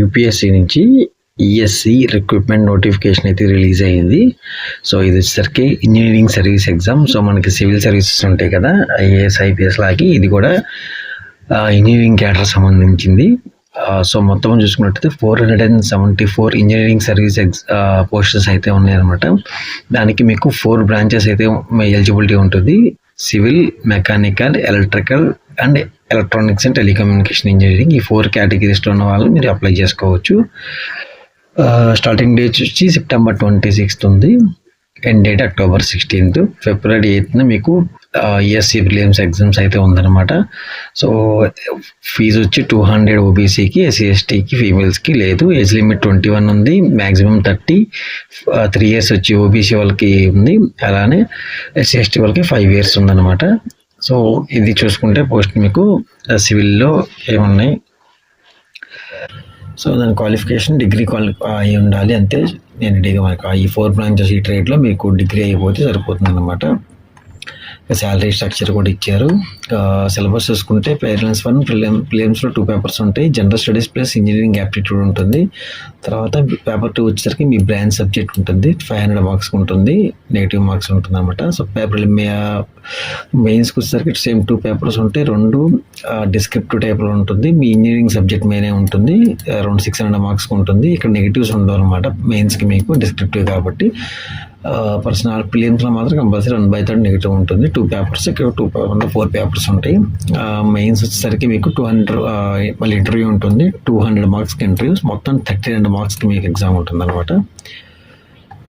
UPSC నుంచి ESC recruitment notification అయితే release అయ్యింది. సో ఇది వచ్చేసరికి ఇంజనీరింగ్ సర్వీస్ ఎగ్జామ్. సో మనకి సివిల్ సర్వీసెస్ ఉంటాయి కదా, ఐఏఎస్ ఐపీఎస్ లాగి ఇది కూడా ఇంజనీరింగ్ క్యాడర్ సంబంధించింది. సో మొత్తం చూసుకున్నట్టయితే 474 ఇంజనీరింగ్ సర్వీస్ పోస్టర్స్ అయితే ఉన్నాయన్నమాట. దానికి మీకు 4 బ్రాంచెస్ అయితే ఎలిజిబిలిటీ ఉంటుంది. Civil, mechanical, electrical and electronics and telecommunication engineering. ఈ 4 కేటగిరీస్లో ఉన్న వాళ్ళు మీరు అప్లై చేసుకోవచ్చు. స్టార్టింగ్ డేట్ వచ్చి September 26 ఉంది. End date October 16. February 8 మీకు ఈఎస్సి ప్రిలిమ్స్ ఎగ్జామ్స్ అయితే ఉందన్నమాట. సో ఫీజు వచ్చి 200 ఓబీసీకి, ఎస్సీ ఎస్టీకి, ఫీమేల్స్కి లేదు. ఏజ్ లిమిట్ 21 ఉంది. మ్యాక్సిమం 30, 3 years వచ్చి ఓబీసీ వాళ్ళకి ఉంది. అలానే ఎస్సీ ఎస్టీ వాళ్ళకి 5 years ఉందన్నమాట. సో ఇది చూసుకుంటే పోస్ట్ మీకు సివిల్లో ఏమున్నాయి. సో దాని క్వాలిఫికేషన్ డిగ్రీ అయి ఉండాలి అంతే. నేను మనకు ఈ 4 బ్రాంచెస్ ఈ ట్రేడ్లో మీకు డిగ్రీ అయిపోతే సరిపోతుంది అన్నమాట. శాలరీ స్ట్రక్చర్ కూడా ఇచ్చారు. సిలబస్ చూసుకుంటే పేరెంట్స్ 1 ప్రిలిమ్స్లో 2 పేపర్స్ ఉంటాయి. General studies plus engineering aptitude ఉంటుంది. తర్వాత పేపర్ 2 వచ్చేసరికి మీ బ్రాంచ్ సబ్జెక్ట్ ఉంటుంది. 500 మార్క్స్ ఉంటుంది. నెగిటివ్ మార్క్స్ ఉంటుంది అనమాట. సో పేపర్ మెయిన్స్కి వచ్చేసరికి సేమ్ 2 పేపర్స్ ఉంటాయి. 2 డిస్క్రిప్టివ్ టైప్లో ఉంటుంది. మీ ఇంజనీరింగ్ సబ్జెక్ట్ మెయినే ఉంటుంది. అరౌండ్ 600 మార్క్స్కి ఉంటుంది. ఇక్కడ నెగిటివ్స్ ఉండవు అనమాట మెయిన్స్కి, మీకు డిస్క్రిప్టివ్ కాబట్టి. పర్సనల్ ప్రిలిమ్స్లో మాత్రం కంపల్సరీ 1/3 నెగిటివ్ ఉంటుంది. 2 పేపర్స్, ఇక్కడ 4 పేపర్స్ ఉంటాయి. మెయిన్స్ వచ్చేసరికి మీకు 200 మళ్ళీ ఇంటర్వ్యూ ఉంటుంది. 200 మార్క్స్కి ఇంటర్వ్యూస్, మొత్తం 32 మార్క్స్కి మీకు ఎగ్జామ్ ఉంటుంది అనమాట.